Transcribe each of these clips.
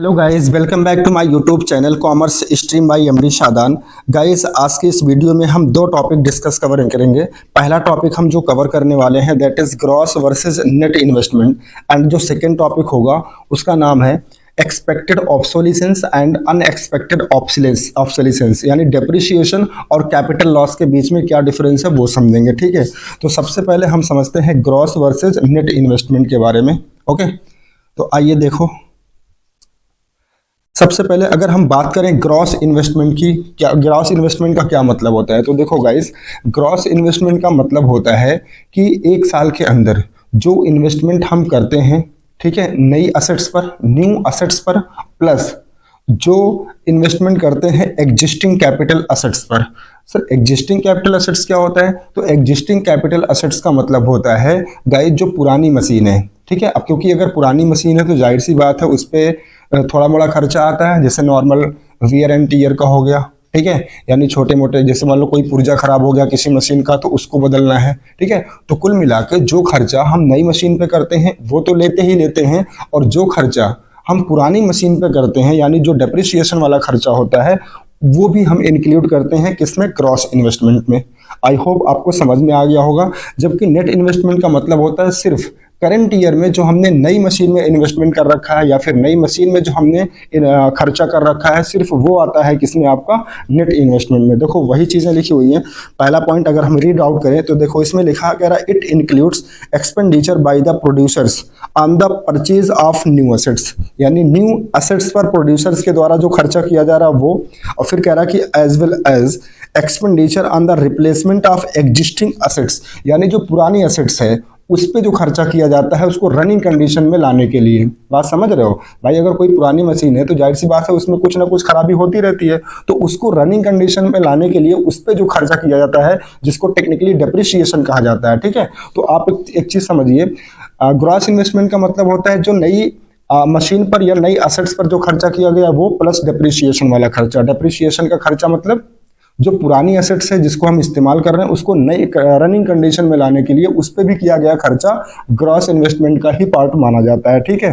Hello guys, welcome back to my YouTube channel commerce stream by MD Shadan. Guys, आज की इस video में हम दो टॉपिक डिस्कस कवर करेंगे। पहला टॉपिक हम जो कवर करने वाले हैं that is gross versus net investment, and जो सेकंड टॉपिक होगा उसका नाम है expected obsolescence and unexpected obsolescence, यानी डेप्रिसिएशन और कैपिटल लॉस के बीच में क्या डिफरेंस है वो समझेंगे। ठीक है, तो सबसे पहले हम समझते हैं ग्रॉस वर्सेस नेट इन्वेस्टमेंट के बारे में। ओके, तो आइए देखो, सबसे पहले अगर हम बात करें ग्रॉस इन्वेस्टमेंट की, क्या ग्रॉस इन्वेस्टमेंट का क्या मतलब होता है, तो देखो गाइस, ग्रॉस इन्वेस्टमेंट का मतलब होता है कि एक साल के अंदर जो इन्वेस्टमेंट हम करते हैं, ठीक है, नई असेट्स पर, न्यू असेट्स पर, प्लस जो इन्वेस्टमेंट करते हैं एग्जिस्टिंग कैपिटल असेट्स पर। सर, एग्जिस्टिंग कैपिटल असेट्स क्या होता है? तो एग्जिस्टिंग कैपिटल असेट्स का मतलब होता है गाइस जो पुरानी मशीन है, ठीक है। अब क्योंकि अगर पुरानी मशीन है तो जाहिर सी बात है उस पर थोड़ा मोड़ा खर्चा आता है, जैसे नॉर्मल वियर एंड टीयर का हो गया, ठीक है, यानी छोटे मोटे, जैसे मान लो कोई पुर्जा खराब हो गया किसी मशीन का तो उसको बदलना है, ठीक है। तो कुल मिला के जो खर्चा हम नई मशीन पे करते हैं वो तो लेते ही लेते हैं, और जो खर्चा हम पुरानी मशीन पे करते हैं यानी जो डेप्रिसिएशन वाला खर्चा होता है वो भी हम इंक्लूड करते हैं किसमें? क्रॉस इन्वेस्टमेंट में। आई होप आपको समझ में आ गया होगा। जबकि नेट इन्वेस्टमेंट का मतलब होता है सिर्फ करंट ईयर में जो हमने नई मशीन में इन्वेस्टमेंट कर रखा है या फिर नई मशीन में जो हमने खर्चा कर रखा है, सिर्फ वो आता है किसमें? आपका नेट इन्वेस्टमेंट में। देखो वही चीजें लिखी हुई हैं। पहला पॉइंट अगर हम रीड आउट करें तो देखो इसमें लिखा कह रहा है it includes expenditure by the producers on the purchase of new assets, यानी न्यू असेट्स पर प्रोड्यूसर्स के द्वारा जो खर्चा किया जा रहा है वो, और फिर कह रहा है कि as well as expenditure on the replacement of existing assets, यानी जो पुरानी असेट्स है उस पे जो खर्चा किया जाता है उसको रनिंग कंडीशन में लाने के लिए। बात समझ रहे हो भाई? अगर कोई पुरानी मशीन है तो जाहिर सी बात है उसमें कुछ ना कुछ खराबी होती रहती है, तो उसको रनिंग कंडीशन में लाने के लिए उस पे जो खर्चा किया जाता है जिसको टेक्निकली डेप्रिसिएशन कहा जाता है, ठीक है। तो आप एक चीज समझिए, ग्रॉस इन्वेस्टमेंट का मतलब होता है जो नई मशीन पर या नई असेट्स पर जो खर्चा किया गया वो प्लस डेप्रिसिएशन वाला खर्चा। डेप्रिसिएशन का खर्चा मतलब जो पुरानी असेट्स है जिसको हम इस्तेमाल कर रहे हैं उसको नई रनिंग कंडीशन में लाने के लिए उस पर भी किया गया खर्चा ग्रॉस इन्वेस्टमेंट का ही पार्ट माना जाता है, ठीक है।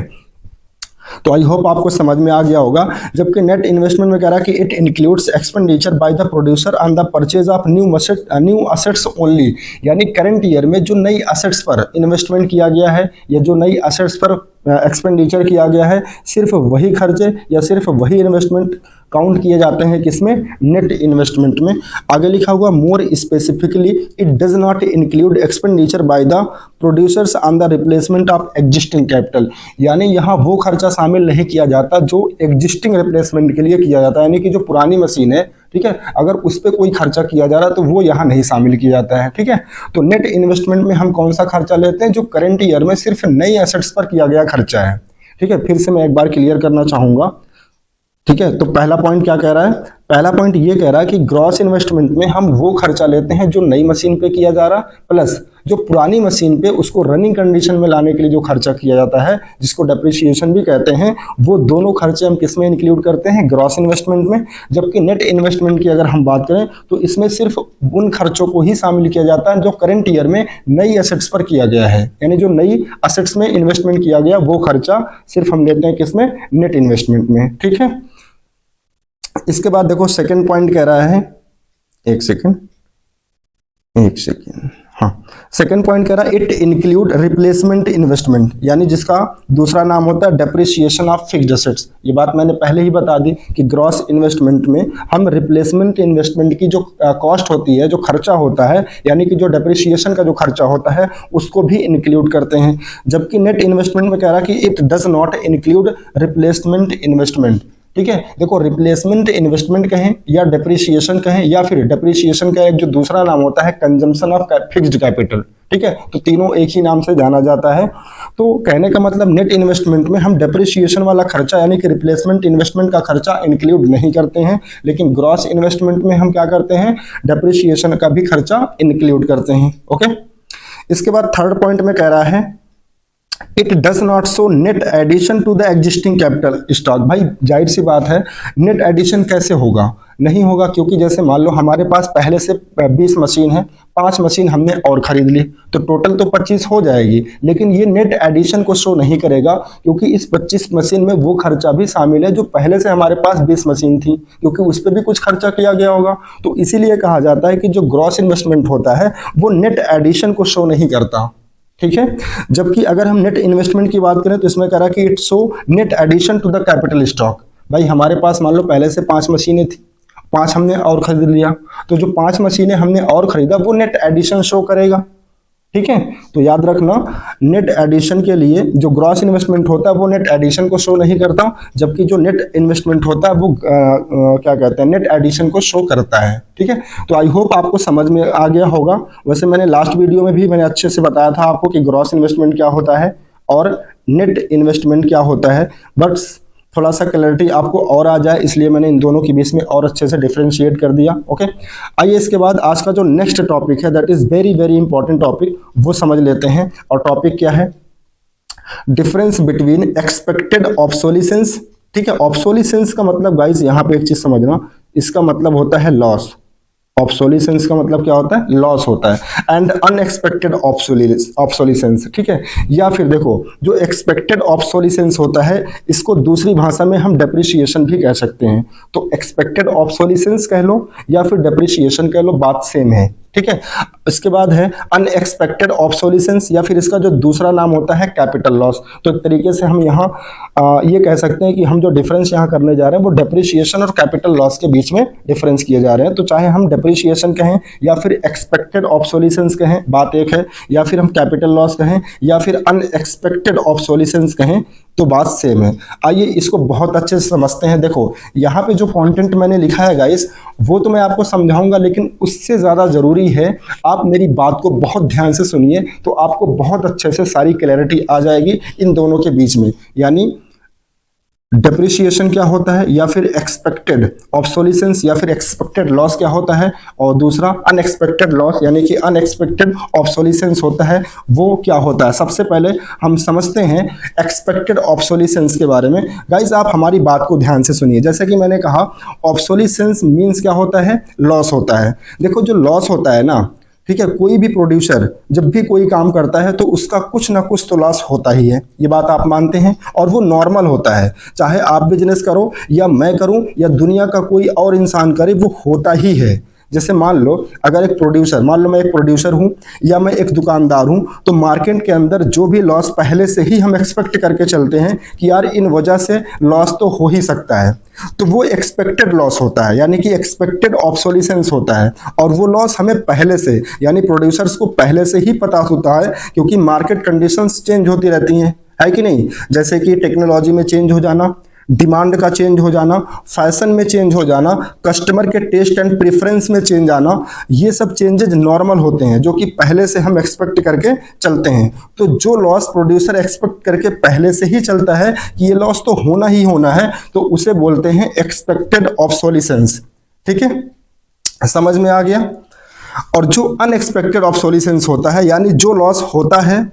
तो आई होप आपको समझ में आ गया होगा। जबकि नेट इन्वेस्टमेंट में कह रहा है कि it includes expenditure by the producer on the purchase of new assets only, यानी करंट ईयर में जो नई असेट्स पर इन्वेस्टमेंट किया गया है या जो नई असेट्स पर एक्सपेंडिचर किया गया है, सिर्फ वही खर्चे या सिर्फ वही इन्वेस्टमेंट काउंट किए जाते हैं किसमें? नेट इन्वेस्टमेंट में। आगे लिखा हुआ more specifically it does not include expenditure by the producers on the replacement of existing capital, यानी यहाँ वो खर्चा शामिल नहीं किया जाता जो एग्जिस्टिंग रिप्लेसमेंट के लिए किया जाता है, यानी कि जो पुरानी मशीन है, ठीक है, अगर उस पर कोई खर्चा किया जा रहा है तो वो यहाँ नहीं शामिल किया जाता है, ठीक है। तो नेट इन्वेस्टमेंट में हम कौन सा खर्चा लेते हैं? जो करंट ईयर में सिर्फ नई एसेट्स पर किया गया खर्चा है, ठीक है। फिर से मैं एक बार क्लियर करना चाहूंगा, ठीक है। तो पहला पॉइंट क्या कह रहा है? पहला पॉइंट ये कह रहा है कि ग्रॉस इन्वेस्टमेंट में हम वो खर्चा लेते हैं जो नई मशीन पे किया जा रहा, प्लस जो पुरानी मशीन पे उसको रनिंग कंडीशन में लाने के लिए जो खर्चा किया जाता है जिसको डेप्रिसिएशन भी कहते हैं, वो दोनों खर्चे हम किस में इंक्लूड करते हैं? ग्रॉस इन्वेस्टमेंट में। जबकि नेट इन्वेस्टमेंट की अगर हम बात करें तो इसमें सिर्फ उन खर्चों को ही शामिल किया जाता है जो करंट ईयर में नई असेट्स पर किया गया है, यानी जो नई असेट्स में इन्वेस्टमेंट किया गया वो खर्चा सिर्फ हम लेते हैं किसमें? नेट इन्वेस्टमेंट में, ठीक है। इसके बाद देखो सेकंड पॉइंट कह रहा है, एक सेकंड, हाँ, सेकंड पॉइंट कह रहा है इट इंक्लूड रिप्लेसमेंट इन्वेस्टमेंट, यानी जिसका दूसरा नाम होता है डेप्रिसिएशन ऑफ फिक्स्ड असेट्स। ये बात मैंने पहले ही बता दी कि ग्रॉस इन्वेस्टमेंट में हम रिप्लेसमेंट इन्वेस्टमेंट की जो कॉस्ट होती है, जो खर्चा होता है, यानी कि जो डेप्रिसिएशन का जो खर्चा होता है उसको भी इंक्लूड करते हैं। जबकि नेट इन्वेस्टमेंट में कह रहा है कि it does not include replacement investment, ठीक है। देखो रिप्लेसमेंट इन्वेस्टमेंट कहें या डेप्रिसिएशन कहें या फिर डेप्रिसिएशन का एक जो दूसरा नाम होता है कंजम्पशन ऑफ फिक्स्ड कैपिटल, ठीक है, तो तीनों एक ही नाम से जाना जाता है। तो कहने का मतलब नेट इन्वेस्टमेंट में हम डेप्रिसिएशन वाला खर्चा यानी कि रिप्लेसमेंट इन्वेस्टमेंट का खर्चा इंक्लूड नहीं करते हैं, लेकिन ग्रॉस इन्वेस्टमेंट में हम क्या करते हैं? डेप्रिसिएशन का भी खर्चा इंक्लूड करते हैं, ओके। इसके बाद थर्ड पॉइंट में कह रहा है it does not show net addition to the existing capital stock. भाई जाहिर सी बात है नेट एडिशन कैसे होगा? नहीं होगा, क्योंकि जैसे मान लो हमारे पास पहले से 20 मशीन है, 5 मशीन हमने और खरीद ली, तो टोटल तो 25 हो जाएगी, लेकिन ये नेट एडिशन को शो नहीं करेगा, क्योंकि इस 25 मशीन में वो खर्चा भी शामिल है जो पहले से हमारे पास 20 मशीन थी, क्योंकि उस पर भी कुछ खर्चा किया गया होगा। तो इसीलिए कहा जाता है कि जो ग्रॉस इन्वेस्टमेंट होता है वो नेट एडिशन को शो नहीं करता, ठीक है। जबकि अगर हम नेट इन्वेस्टमेंट की बात करें तो इसमें कह रहा है कि it show net addition to the capital stock. भाई हमारे पास मान लो पहले से 5 मशीनें थी, 5 हमने और खरीद लिया, तो जो 5 मशीनें हमने और खरीदा वो नेट एडिशन शो करेगा, ठीक है। तो याद रखना, नेट एडिशन के लिए जो ग्रॉस इन्वेस्टमेंट होता है वो नेट एडिशन को शो नहीं करता, जबकि जो नेट इन्वेस्टमेंट होता है वो क्या कहते हैं, नेट एडिशन को शो करता है, ठीक है। तो आई होप आपको समझ में आ गया होगा। वैसे मैंने लास्ट वीडियो में भी मैंने अच्छे से बताया था आपको कि ग्रॉस इन्वेस्टमेंट क्या होता है और नेट इन्वेस्टमेंट क्या होता है, बट थोड़ा सा क्लैरिटी आपको और आ जाए इसलिए मैंने इन दोनों के बीच में और अच्छे से डिफरेंशिएट कर दिया, ओके। आइए इसके बाद आज का जो नेक्स्ट टॉपिक है that is very very important topic, वो समझ लेते हैं। और टॉपिक क्या है, डिफरेंस बिटवीन एक्सपेक्टेड ऑब्सोलिसेंस, ठीक है। ऑब्सोलिसेंस का मतलब गाइस यहाँ पे एक चीज समझना, इसका मतलब होता है लॉस। ऑब्सोलिसेंस का मतलब क्या होता है, लॉस होता है। एंड अनएक्सपेक्टेड ऑब्सोलिसेंस, ठीक है। या फिर देखो जो एक्सपेक्टेड ऑब्सोलिसेंस होता है इसको दूसरी भाषा में हम डेप्रिसिएशन भी कह सकते हैं। तो एक्सपेक्टेड ऑब्सोलिसेंस कह लो या फिर डेप्रिसिएशन कह लो, बात सेम है, ठीक है। इसके बाद है अनएक्सपेक्टेड ऑब्सोलिसेंस, या फिर इसका जो दूसरा नाम होता है कैपिटल लॉस। तो एक तरीके से हम यहाँ ये कह सकते हैं कि हम जो डिफरेंस यहाँ करने जा रहे हैं वो डेप्रिसिएशन और कैपिटल लॉस के बीच में डिफरेंस किए जा रहे हैं। तो चाहे हम डेप्रिसिएशन कहें या फिर एक्सपेक्टेड ऑब्सोलिसेंस कहें, बात एक है, या फिर हम कैपिटल लॉस कहें या फिर अनएक्सपेक्टेड ऑब्सोलिसेंस कहें, तो बात सेम है। आइए इसको बहुत अच्छे से समझते हैं। देखो यहाँ पे जो कंटेंट मैंने लिखा है गाइस वो तो मैं आपको समझाऊंगा, लेकिन उससे ज़्यादा ज़रूरी है आप मेरी बात को बहुत ध्यान से सुनिए, तो आपको बहुत अच्छे से सारी क्लैरिटी आ जाएगी इन दोनों के बीच में। यानी डेप्रिसिएशन क्या होता है, या फिर एक्सपेक्टेड ऑब्सोलिसेंस या फिर एक्सपेक्टेड लॉस क्या होता है, और दूसरा अनएक्सपेक्टेड लॉस यानी कि अनएक्सपेक्टेड ऑब्सोलिसेंस होता है, वो क्या होता है। सबसे पहले हम समझते हैं एक्सपेक्टेड ऑब्सोलिसेंस के बारे में। गाइज आप हमारी बात को ध्यान से सुनिए। जैसे कि मैंने कहा ऑब्सोलिसेंस मीन्स क्या होता है, लॉस होता है। देखो जो लॉस होता है ना, ठीक है, कोई भी प्रोड्यूसर जब भी कोई काम करता है तो उसका कुछ ना कुछ तो लॉस होता ही है, ये बात आप मानते हैं, और वो नॉर्मल होता है। चाहे आप बिजनेस करो या मैं करूं या दुनिया का कोई और इंसान करे, वो होता ही है। जैसे मान लो अगर एक प्रोड्यूसर, मान लो मैं एक प्रोड्यूसर हूं या मैं एक दुकानदार हूं, तो मार्केट के अंदर जो भी लॉस पहले से ही हम एक्सपेक्ट करके चलते हैं कि यार इन वजह से लॉस तो हो ही सकता है, तो वो एक्सपेक्टेड लॉस होता है, यानी कि एक्सपेक्टेड ऑब्सोलिसेंस होता है। और वो लॉस हमें पहले से, यानी प्रोड्यूसर्स को पहले से ही पता होता है, क्योंकि मार्केट कंडीशंस चेंज होती रहती हैं, है कि नहीं। जैसे कि टेक्नोलॉजी में चेंज हो जाना, डिमांड का चेंज हो जाना, फैशन में चेंज हो जाना, कस्टमर के टेस्ट एंड प्रेफरेंस में चेंज आना, ये सब चेंजेस नॉर्मल होते हैं जो कि पहले से हम एक्सपेक्ट करके चलते हैं। तो जो लॉस प्रोड्यूसर एक्सपेक्ट करके पहले से ही चलता है कि ये लॉस तो होना ही होना है, तो उसे बोलते हैं एक्सपेक्टेड ऑब्सोलिसेंस, ठीक है, समझ में आ गया। और जो अनएक्सपेक्टेड ऑब्सोलिसेंस होता है, यानी जो लॉस होता है,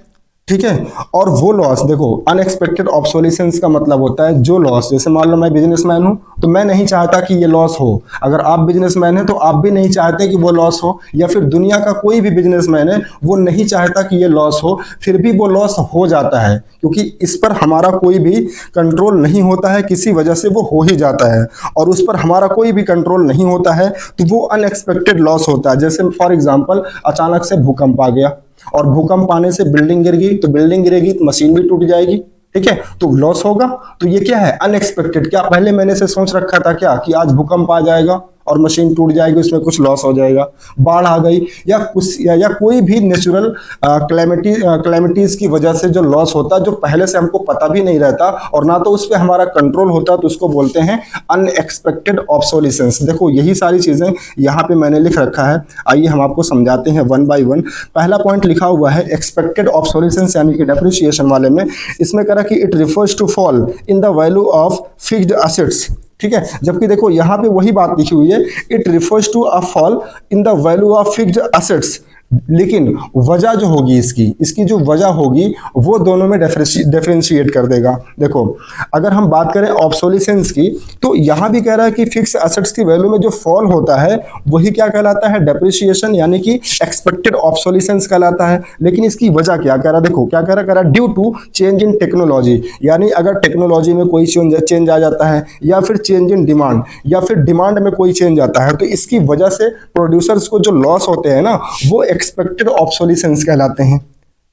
ठीक है, और वो लॉस, देखो अनएक्सपेक्टेड ऑब्सोलिसेंस का मतलब होता है जो लॉस, जैसे मान लो मैं बिजनेसमैन हूं तो मैं नहीं चाहता कि ये लॉस हो, अगर आप बिजनेसमैन हैं तो आप भी नहीं चाहते कि वो लॉस हो, या फिर दुनिया का कोई भी बिजनेसमैन है वो नहीं चाहता कि ये लॉस हो, फिर भी वो लॉस हो जाता है, क्योंकि इस पर हमारा कोई भी कंट्रोल नहीं होता है, किसी वजह से वो हो ही जाता है, और उस पर हमारा कोई भी कंट्रोल नहीं होता है, तो वो अनएक्सपेक्टेड लॉस होता है। जैसे फॉर एग्जाम्पल अचानक से भूकंप आ गया, और भूकंप आने से बिल्डिंग गिर गई, तो बिल्डिंग गिरेगी तो मशीन भी टूट जाएगी, ठीक है, तो लॉस होगा। तो ये क्या है, अनएक्सपेक्टेड। क्या पहले मैंने से सोच रखा था क्या कि आज भूकंप आ जाएगा और मशीन टूट जाएगी, उसमें कुछ लॉस हो जाएगा, बाढ़ आ गई या कुछ या कोई भी नेचुरल क्लैमिटीज की वजह से जो लॉस होता है, जो पहले से हमको पता भी नहीं रहता और ना तो उस पर हमारा कंट्रोल होता, तो उसको बोलते हैं अनएक्सपेक्टेड ऑब्सोलिसेंस। देखो यही सारी चीजें यहाँ पे मैंने लिख रखा है, आइए हम आपको समझाते हैं वन बाय वन। पहला पॉइंट लिखा हुआ है एक्सपेक्टेड ऑब्सोलिसेंस यानी कि डेप्रिसिएशन वाले में, इसमें करा कि it refers to fall in the value of fixed assets, ठीक है, जबकि देखो यहाँ पे वही बात लिखी हुई है, it refers to a fall in the value of fixed assets लेकिन वजह जो होगी इसकी जो वजह होगी वो दोनों में डिफरेंशिएट कर देगा। देखो अगर हम बात करें ऑब्सोलिसेंस की, तो यहां भी कह रहा है कि फिक्स एसेट्स की वैल्यू में जो फॉल होता है वही क्या कहलाता है, डेप्रिसिएशन, यानी कि एक्सपेक्टेड ऑब्सोलिसेंस कहलाता है। लेकिन इसकी वजह क्या कह रहा है, देखो क्या कह रहा है, due to change in technology, यानी अगर टेक्नोलॉजी में कोई चेंज आ जाता है, या फिर चेंज इन डिमांड, या फिर डिमांड में कोई चेंज आता है, तो इसकी वजह से प्रोड्यूसर्स को जो लॉस होते हैं ना वो एक्सपेक्टेड ऑब्सोलिसेंस कहलाते हैं।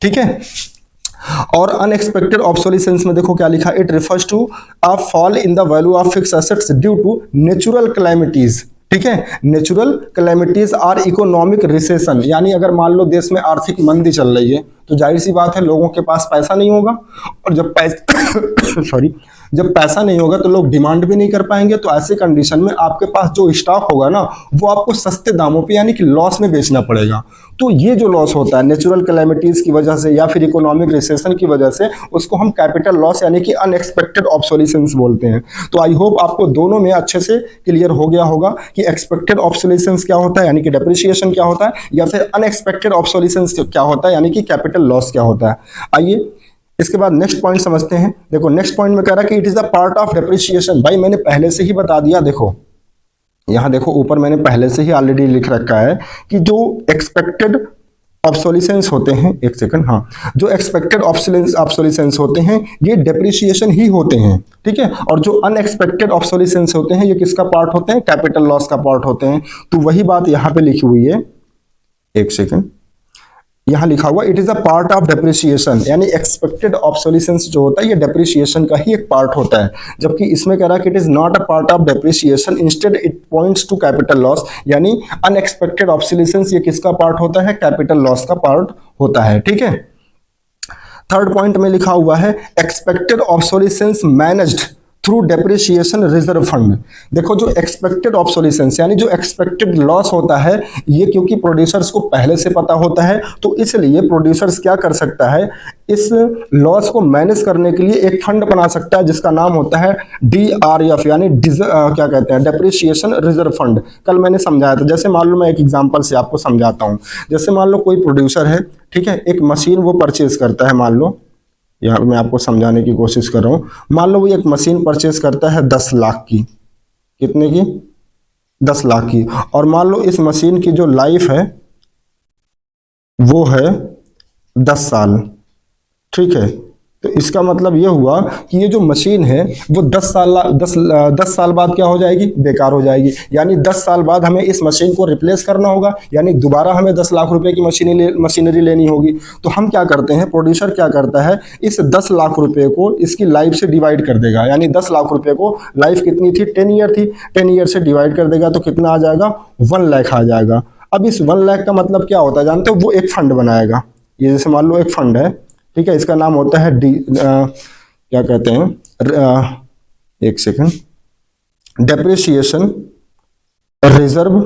ठीक है, और अनएक्सपेक्टेड ऑब्सोलिसेंस में देखो क्या लिखा, it refers to a fall in the value of fixed assets due to natural calamities. ठीक है, natural calamities or economic recession, यानी अगर मान लो देश में आर्थिक मंदी चल रही है तो जाहिर सी बात है लोगों के पास पैसा नहीं होगा, और जब पैसा सॉरी जब पैसा नहीं होगा तो लोग डिमांड भी नहीं कर पाएंगे। तो ऐसे कंडीशन में आपके पास जो स्टॉक होगा ना वो आपको सस्ते दामों पे यानी कि लॉस में बेचना पड़ेगा। तो ये जो लॉस होता है नेचुरल कैलेमिटीज की वजह से या फिर इकोनॉमिक रिसेशन की वजह से, उसको हम कैपिटल लॉस यानी कि अनएक्सपेक्टेड ऑब्सोलिसेंस बोलते हैं। तो आई होप आपको दोनों में अच्छे से क्लियर हो गया होगा कि एक्सपेक्टेड ऑब्सोलिसेंस क्या होता है यानी कि डेप्रिसिएशन क्या होता है, या फिर अनएक्सपेक्टेड ऑब्सोलिसेंस क्या होता है यानी कि कैपिटल लॉस क्या होता है। आइए इसके बाद नेक्स्ट पॉइंट समझते हैं। देखो नेक्स्ट पॉइंट में कह रहा है कि it is the part of depreciation. भाई मैंने पहले से ही बता दिया, देखो यहां देखो ऊपर मैंने पहले से ही ऑलरेडी लिख रखा है कि जो एक्सपेक्टेड ऑब्सोलिसेंस होते हैं, एक सेकंड, हाँ, जो एक्सपेक्टेड ऑब्सोलिसेंस होते हैं ये डेप्रिसिएशन ही होते हैं। ठीक है, और जो अनएक्सपेक्टेड ऑब्सोलिसेंस होते हैं ये किसका पार्ट होते हैं, कैपिटल लॉस का पार्ट होते हैं। तो वही बात यहां पे लिखी हुई है, एक सेकंड, यहां लिखा हुआ it is a part of depreciation, यानी एक्सपेक्टेड ऑब्सोलिसेंस जो होता है ये डेप्रिसिएशन का ही एक पार्ट होता है। जबकि इसमें कह रहा है कि it is not a part of depreciation, instead it points to capital loss, यानी अनएक्सपेक्टेड ऑब्सोलिसेंस ये किसका पार्ट होता है, कैपिटल लॉस का पार्ट होता है। ठीक है, थर्ड पॉइंट में लिखा हुआ है expected obsolescence managed through depreciation reserve fund. देखो जो एक्सपेक्टेड ऑब्सोलिसेंस यानी जो एक्सपेक्टेड लॉस होता है ये क्योंकि प्रोड्यूसर्स को पहले से पता होता है, तो इसलिए प्रोड्यूसर्स क्या कर सकता है, इस लॉस को मैनेज करने के लिए एक फंड बना सकता है जिसका नाम होता है DRF, यानी क्या कहते हैं, डेप्रिसिएशन रिजर्व फंड। कल मैंने समझाया था, जैसे मान लो मैं एक एग्जांपल से आपको समझाता हूं। जैसे मान लो कोई प्रोड्यूसर है, ठीक है, एक मशीन वो परचेज करता है, मान लो यहाँ मैं आपको समझाने की कोशिश कर रहा हूं। मान लो वो एक मशीन परचेज करता है 10 लाख की, कितने की, 10 लाख की, और मान लो इस मशीन की जो लाइफ है वो है 10 साल। ठीक है, तो इसका मतलब ये हुआ कि ये जो मशीन है वो 10 साल बाद क्या हो जाएगी, बेकार हो जाएगी। यानी 10 साल बाद हमें इस मशीन को रिप्लेस करना होगा, यानी दोबारा हमें 10 लाख रुपए की मशीनरी लेनी होगी। तो हम क्या करते हैं, प्रोड्यूसर क्या करता है, इस 10 लाख रुपए को इसकी लाइफ से डिवाइड कर देगा। यानी 10 लाख रुपए को लाइफ कितनी थी, 10 ईयर थी, 10 ईयर से डिवाइड कर देगा तो कितना आ जाएगा, 1 लाख आ जाएगा। अब इस 1 लाख का मतलब क्या होता है जानते हो, वो एक फंड बनाएगा। ये जैसे मान लो एक फंड है, ठीक है, इसका नाम होता है क्या कहते हैं, एक सेकंड, डेप्रिसिएशन रिजर्व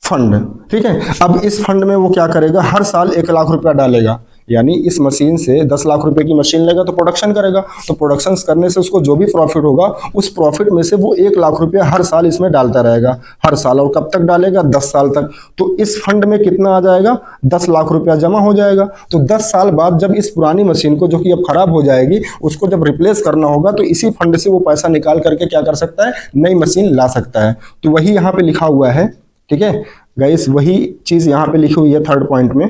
फंड। ठीक है, अब इस फंड में वो क्या करेगा, हर साल 1 लाख रुपया डालेगा। यानी इस मशीन से 10 लाख रुपए की मशीन लेगा तो प्रोडक्शन करेगा, तो प्रोडक्शन करने से उसको जो भी प्रॉफिट होगा उस प्रॉफिट में से वो 1 लाख रुपया हर साल इसमें डालता रहेगा, हर साल। और कब तक डालेगा, 10 साल तक। तो इस फंड में कितना आ जाएगा, 10 लाख रुपया जमा हो जाएगा। तो 10 साल बाद जब इस पुरानी मशीन को, जो कि अब खराब हो जाएगी, उसको जब रिप्लेस करना होगा तो इसी फंड से वो पैसा निकाल करके क्या कर सकता है, नई मशीन ला सकता है। तो वही यहाँ पे लिखा हुआ है। ठीक है गाइस, वही चीज यहाँ पे लिखी हुई है थर्ड पॉइंट में,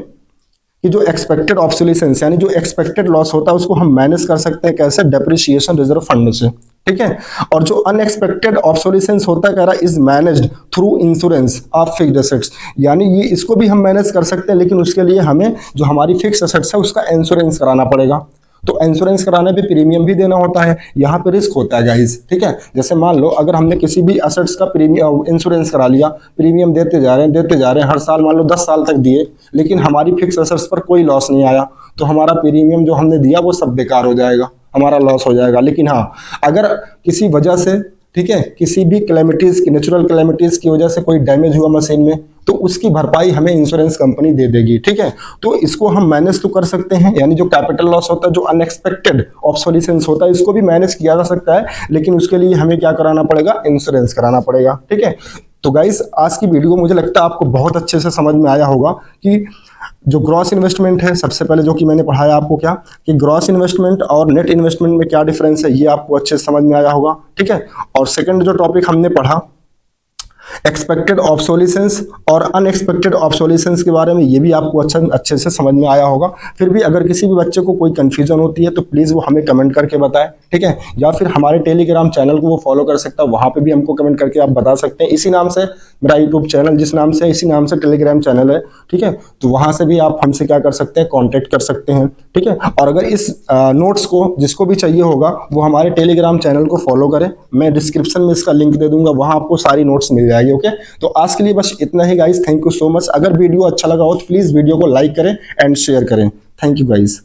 कि जो एक्सपेक्टेड ऑब्सोलिसेंस यानी जो एक्सपेक्टेड लॉस होता है उसको हम मैनेज कर सकते हैं कैसे, डेप्रिसिएशन रिजर्व फंड से। ठीक है, और जो अनएक्सपेक्टेड ऑब्सोलिसेंस होता है कह रहा है is managed through insurance of fixed assets, यानी ये इसको भी हम मैनेज कर सकते हैं, लेकिन उसके लिए हमें जो हमारी फिक्स्ड एसेट्स है उसका इंश्योरेंस कराना पड़ेगा। तो इंश्योरेंस कराने पे प्रीमियम भी देना होता है, यहाँ पे रिस्क होता है गाइस। ठीक है, जैसे मान लो अगर हमने किसी भी एसेट्स का प्रीमियम इंश्योरेंस करा लिया, प्रीमियम देते जा रहे हैं हर साल, मान लो 10 साल तक दिए, लेकिन हमारी फिक्स एसेट्स पर कोई लॉस नहीं आया, तो हमारा प्रीमियम जो हमने दिया वो सब बेकार हो जाएगा, हमारा लॉस हो जाएगा। लेकिन हाँ, अगर किसी वजह से, ठीक है, किसी भी कैलेमिटीज की, नेचुरल कैलेमिटीज की वजह से कोई डैमेज हुआ मशीन में, तो उसकी भरपाई हमें इंश्योरेंस कंपनी दे देगी। ठीक है, तो इसको हम मैनेज तो कर सकते हैं, यानी जो कैपिटल लॉस होता है, जो अनएक्सपेक्टेड ऑब्सोलिसेंस होता है, इसको भी मैनेज किया जा सकता है, लेकिन उसके लिए हमें क्या कराना पड़ेगा, इंश्योरेंस कराना पड़ेगा। ठीक है, तो गाइस आज की वीडियो मुझे लगता है आपको बहुत अच्छे से समझ में आया होगा कि जो ग्रॉस इन्वेस्टमेंट है, सबसे पहले जो कि मैंने पढ़ाया आपको क्या कि ग्रॉस इन्वेस्टमेंट और नेट इन्वेस्टमेंट में क्या डिफरेंस है, ये आपको अच्छे से समझ में आया होगा। ठीक है, और सेकंड जो टॉपिक हमने पढ़ा एक्सपेक्टेड ऑब्सोलिसेंस और अनएक्सपेक्टेड ऑब्सोलिसेंस के बारे में, ये भी आपको अच्छे से समझ में आया होगा। फिर भी अगर किसी भी बच्चे को कोई कंफ्यूजन होती है तो प्लीज़ वो हमें कमेंट करके बताएं, ठीक है, या फिर हमारे टेलीग्राम चैनल को वो फॉलो कर सकता है, वहाँ पे भी हमको कमेंट करके आप बता सकते हैं। इसी नाम से मेरा यूट्यूब चैनल जिस नाम से, इसी नाम से टेलीग्राम चैनल है, ठीक है, तो वहाँ से भी आप हमसे क्या कर सकते हैं, कॉन्टेक्ट कर सकते हैं। ठीक है, और अगर इस नोट्स को जिसको भी चाहिए होगा वो हमारे टेलीग्राम चैनल को फॉलो करें, मैं डिस्क्रिप्शन में इसका लिंक दे दूंगा, वहाँ आपको सारी नोट्स मिल जाएगी। ओके, तो आज के लिए बस इतना ही guys, thank you so much. अगर वीडियो अच्छा लगा हो तो प्लीज वीडियो को लाइक करें एंड शेयर करें। Thank you guys.